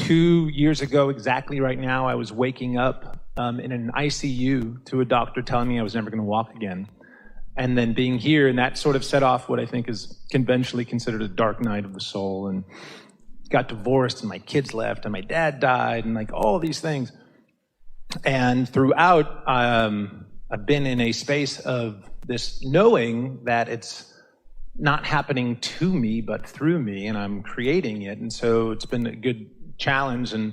2 years ago exactly right now, I was waking up in an ICU to a doctor telling me I was never going to walk again. And then being here, and that sort of set off what I think is conventionally considered a dark night of the soul. And got divorced, and my kids left, and my dad died, and like all these things. And throughout, I've been in a space of this knowing that it's not happening to me, but through me, and I'm creating it. And so it's been a good challenge. And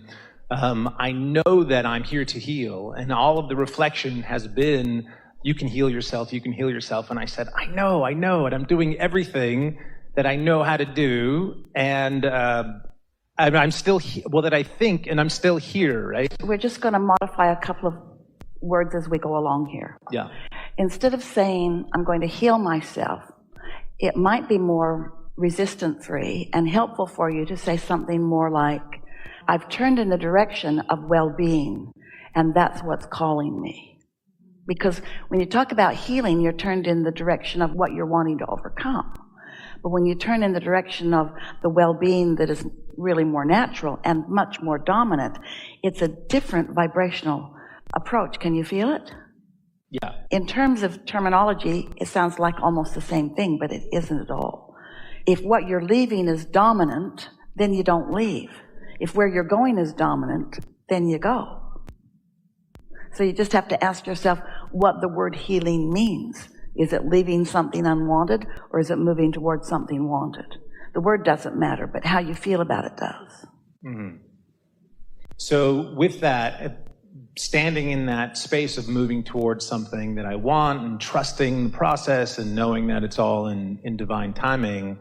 I know that I'm here to heal. And all of the reflection has been, you can heal yourself, you can heal yourself. And I said, I know, and I'm doing everything that I know how to do. And I'm still, that I think, and I'm still here, right? We're just going to modify a couple of words as we go along here. Yeah. Instead of saying, I'm going to heal myself, it might be more resistance-free and helpful for you to say something more like, I've turned in the direction of well-being, and that's what's calling me. Because when you talk about healing, you're turned in the direction of what you're wanting to overcome. But when you turn in the direction of the well-being that is really more natural and much more dominant, it's a different vibrational approach. Can you feel it? Yeah. In terms of terminology, it sounds like almost the same thing, but it isn't at all. If what you're leaving is dominant, then you don't leave. If where you're going is dominant, then you go. So you just have to ask yourself what the word healing means. Is it leaving something unwanted, or is it moving towards something wanted? The word doesn't matter, but how you feel about it does. Mm-hmm. So with that, standing in that space of moving towards something that I want and trusting the process and knowing that it's all in divine timing,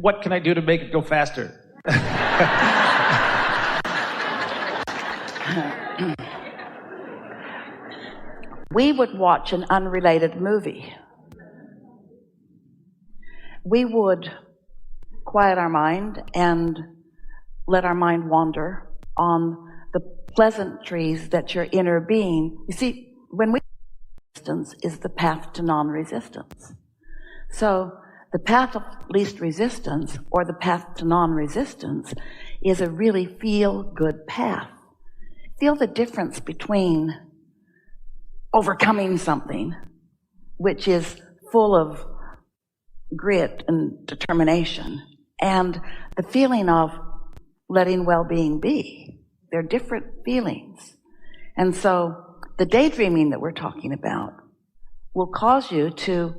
what can I do to make it go faster? We would watch an unrelated movie. We would quiet our mind and let our mind wander on the pleasantries that your inner being. You see, when we resistance is the path to non-resistance. So the path of least resistance, or the path to non-resistance, is a really feel-good path. Feel the difference between overcoming something, which is full of grit and determination, and the feeling of letting well-being be. They're different feelings. And so the daydreaming that we're talking about will cause you to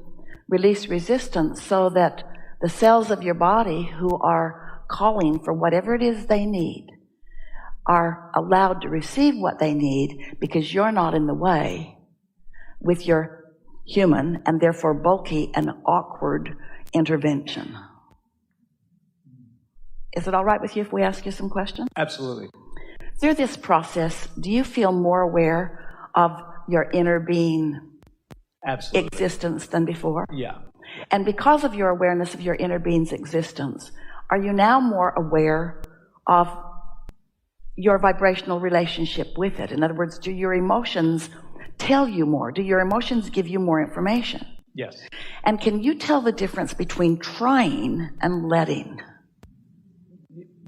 release resistance so that the cells of your body who are calling for whatever it is they need are allowed to receive what they need, because you're not in the way with your human and therefore bulky and awkward intervention. Is it all right with you if we ask you some questions? Absolutely. Through this process, do you feel more aware of your inner being Absolutely. Existence than before? Yeah. And because of your awareness of your inner being's existence, are you now more aware of your vibrational relationship with it? In other words, do your emotions tell you more? Do your emotions give you more information? Yes. And can you tell the difference between trying and letting?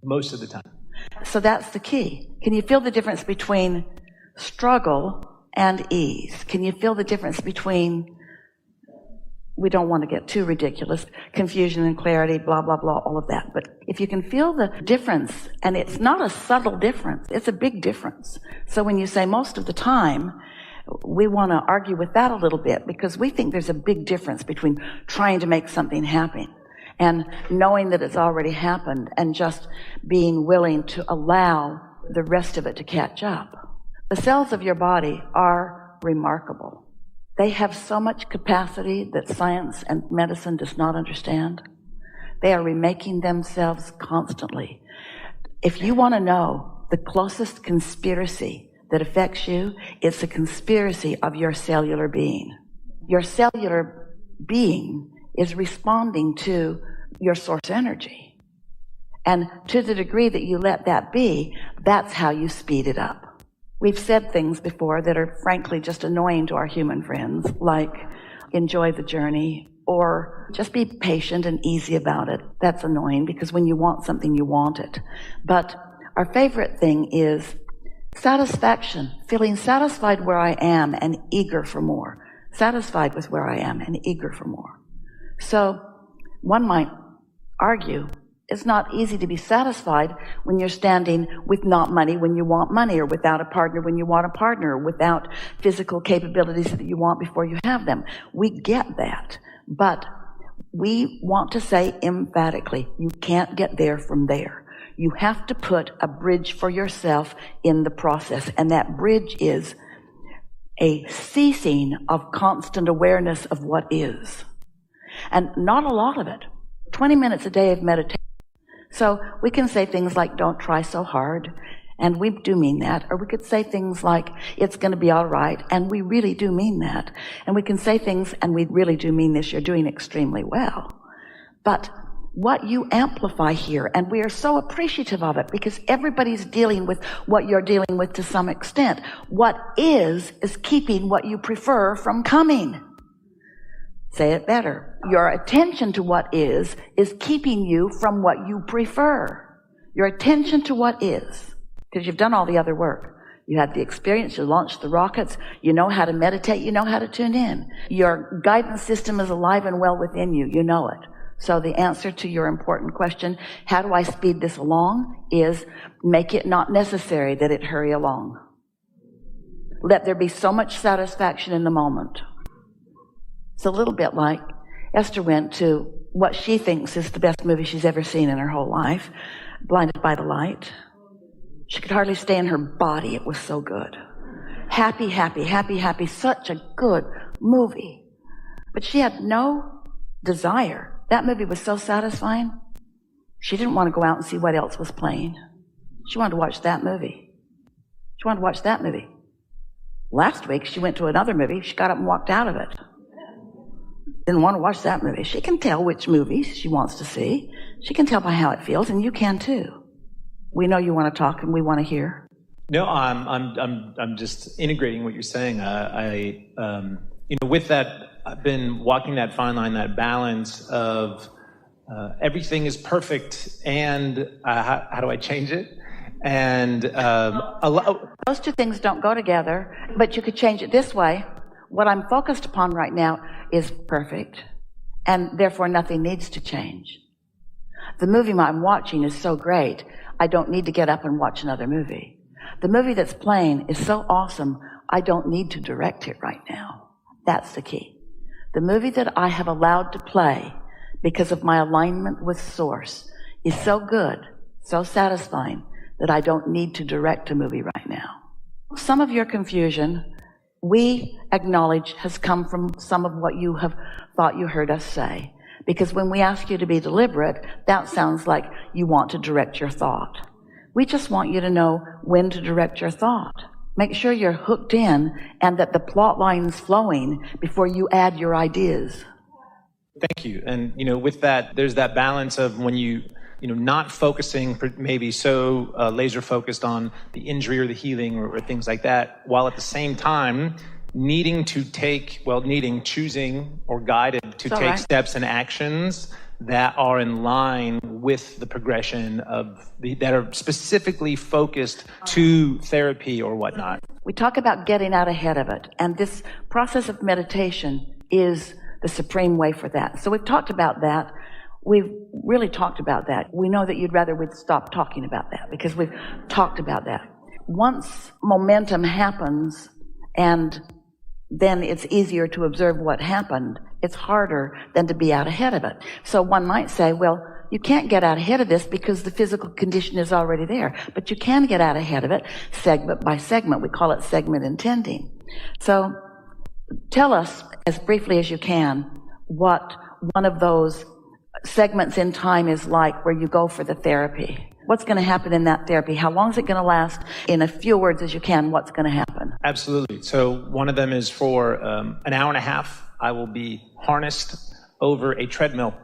Most of the time. So that's the key. Can you feel the difference between struggle and ease? Can you feel the difference between, we don't want to get too ridiculous, confusion and clarity, blah, blah, blah, all of that. But if you can feel the difference, and it's not a subtle difference, it's a big difference. So when you say most of the time, we want to argue with that a little bit, because we think there's a big difference between trying to make something happen and knowing that it's already happened and just being willing to allow the rest of it to catch up. The cells of your body are remarkable. They have so much capacity that science and medicine does not understand. They are remaking themselves constantly. If you want to know the closest conspiracy that affects you, it's a conspiracy of your cellular being. Your cellular being is responding to your source energy. And to the degree that you let that be, that's how you speed it up. We've said things before that are frankly just annoying to our human friends, like enjoy the journey, or just be patient and easy about it. That's annoying because when you want something, you want it. But our favorite thing is satisfaction, feeling satisfied where I am and eager for more. Satisfied with where I am and eager for more. So one might argue it's not easy to be satisfied when you're standing with not money when you want money, or without a partner when you want a partner, or without physical capabilities that you want before you have them. We get that. But we want to say emphatically, you can't get there from there. You have to put a bridge for yourself in the process. And that bridge is a ceasing of constant awareness of what is. And not a lot of it. 20 minutes a day of meditation. So we can say things like, don't try so hard. And we do mean that. Or we could say things like, it's going to be all right. And we really do mean that. And we can say things, and we really do mean this, you're doing extremely well. But what you amplify here, and we are so appreciative of it because everybody's dealing with what you're dealing with to some extent. What is keeping what you prefer from coming. Say it better. Your attention to what is keeping you from what you prefer. Your attention to what is, because you've done all the other work. You had the experience, you launched the rockets, you know how to meditate, you know how to tune in. Your guidance system is alive and well within you, you know it. So the answer to your important question, how do I speed this along, is make it not necessary that it hurry along. Let there be so much satisfaction in the moment. It's a little bit like Esther went to what she thinks is the best movie she's ever seen in her whole life, Blinded by the Light. She could hardly stay in her body. It was so good. Happy, happy, happy, happy. Such a good movie. But she had no desire. That movie was so satisfying. She didn't want to go out and see what else was playing. She wanted to watch that movie. She wanted to watch that movie. Last week, she went to another movie. She got up and walked out of it. Didn't want to watch that movie. She can tell which movies she wants to see. She can tell by how it feels, and you can too. We know you want to talk, and we want to hear. No, I'm just integrating what you're saying. With that, I've been walking that fine line, that balance of everything is perfect, and how do I change it? And those two things don't go together, but you could change it this way. What I'm focused upon right now is perfect, and therefore nothing needs to change. The movie I'm watching is so great, I don't need to get up and watch another movie. The movie that's playing is so awesome, I don't need to direct it right now. That's the key. The movie that I have allowed to play because of my alignment with Source is so good, so satisfying, that I don't need to direct a movie right now. Some of your confusion, we acknowledge, has come from some of what you have thought you heard us say. Because when we ask you to be deliberate, that sounds like you want to direct your thought. We just want you to know when to direct your thought. Make sure you're hooked in and that the plot line's flowing before you add your ideas. Thank you. And, with that, there's that balance of when not focusing maybe so laser focused on the injury or the healing or things like that, while at the same time choosing or guided to take steps and actions that are in line with the progression that are specifically focused to therapy or whatnot. We talk about getting out ahead of it, and this process of meditation is the supreme way for that. So we've talked about that. We've really talked about that. We know that you'd rather we'd stop talking about that because we've talked about that. Once momentum happens and then it's easier to observe what happened, it's harder than to be out ahead of it. So one might say, well, you can't get out ahead of this because the physical condition is already there. But you can get out ahead of it segment by segment. We call it segment intending. So tell us as briefly as you can what one of those segments in time is like where you go for the therapy. What's going to happen in that therapy? How long is it going to last? In as few words as you can, what's going to happen? Absolutely. So one of them is for an hour and a half. I will be harnessed over a treadmill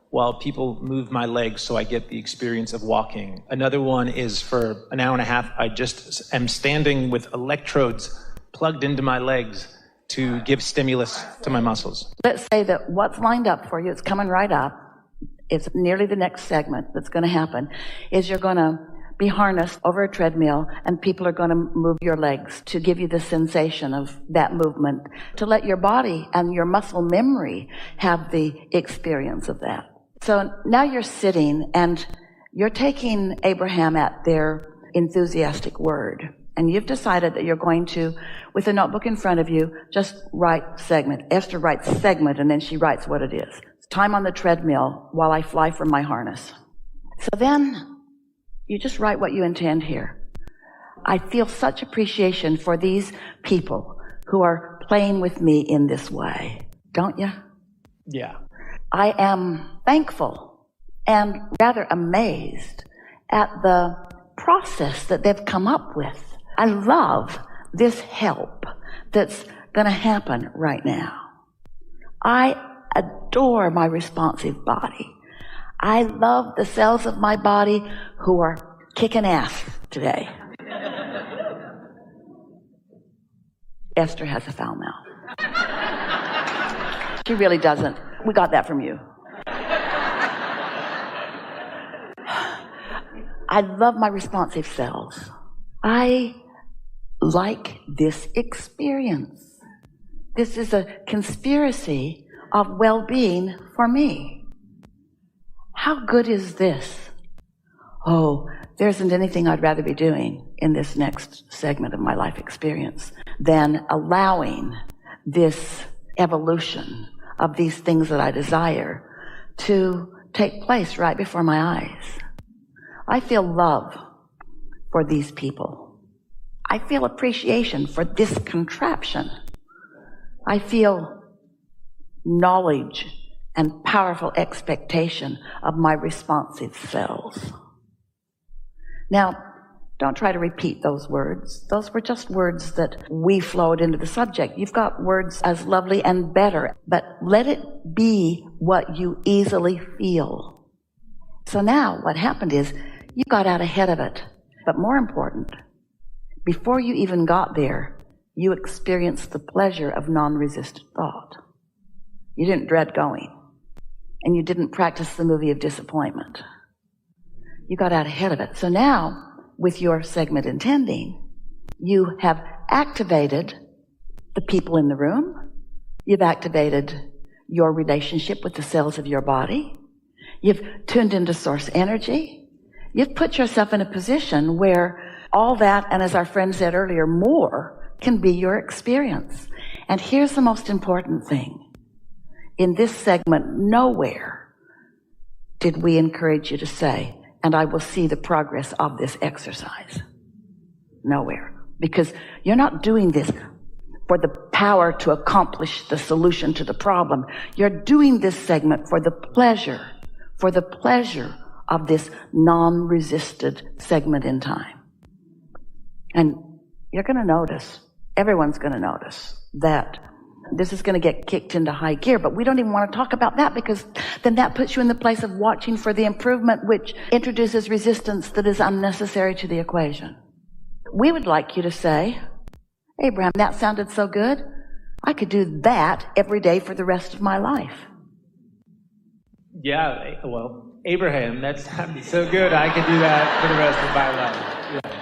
while people move my legs so I get the experience of walking. Another one is for an hour and a half. I just am standing with electrodes plugged into my legs to give stimulus to my muscles. Let's say that what's lined up for you, it's coming right up, it's nearly the next segment that's going to happen, is you're going to be harnessed over a treadmill and people are going to move your legs to give you the sensation of that movement, to let your body and your muscle memory have the experience of that. So now you're sitting and you're taking Abraham at their enthusiastic word. And you've decided that you're going to, with a notebook in front of you, just write segment. Esther writes segment, and then she writes what it is. It's time on the treadmill while I fly from my harness. So then you just write what you intend here. I feel such appreciation for these people who are playing with me in this way. Don't you? Yeah. I am thankful and rather amazed at the process that they've come up with. I love this help that's going to happen right now. I adore my responsive body. I love the cells of my body who are kicking ass today. Esther has a foul mouth. She really doesn't. We got that from you. I love my responsive cells. I like this experience. This is a conspiracy of well-being for me. How good is this? Oh, there isn't anything I'd rather be doing in this next segment of my life experience than allowing this evolution of these things that I desire to take place right before my eyes. I feel love for these people. I feel appreciation for this contraption. I feel knowledge and powerful expectation of my responsive cells. Now, don't try to repeat those words. Those were just words that we flowed into the subject. You've got words as lovely and better, but let it be what you easily feel. So now what happened is you got out ahead of it. But more important, before you even got there, you experienced the pleasure of non-resistant thought. You didn't dread going, and you didn't practice the movie of disappointment. You got out ahead of it. So now, with your segment intending, you have activated the people in the room. You've activated your relationship with the cells of your body. You've tuned into source energy. You've put yourself in a position where all that, and as our friend said earlier, more can be your experience. And here's the most important thing. In this segment, nowhere did we encourage you to say, and I will see the progress of this exercise. Nowhere. Because you're not doing this for the power to accomplish the solution to the problem. You're doing this segment for the pleasure of this non-resisted segment in time. And you're going to notice, everyone's going to notice that this is going to get kicked into high gear, but we don't even want to talk about that because then that puts you in the place of watching for the improvement, which introduces resistance that is unnecessary to the equation. We would like you to say, Abraham, that sounded so good. I could do that every day for the rest of my life. Yeah, well, Abraham, that sounded so good. I could do that for the rest of my life. Yeah.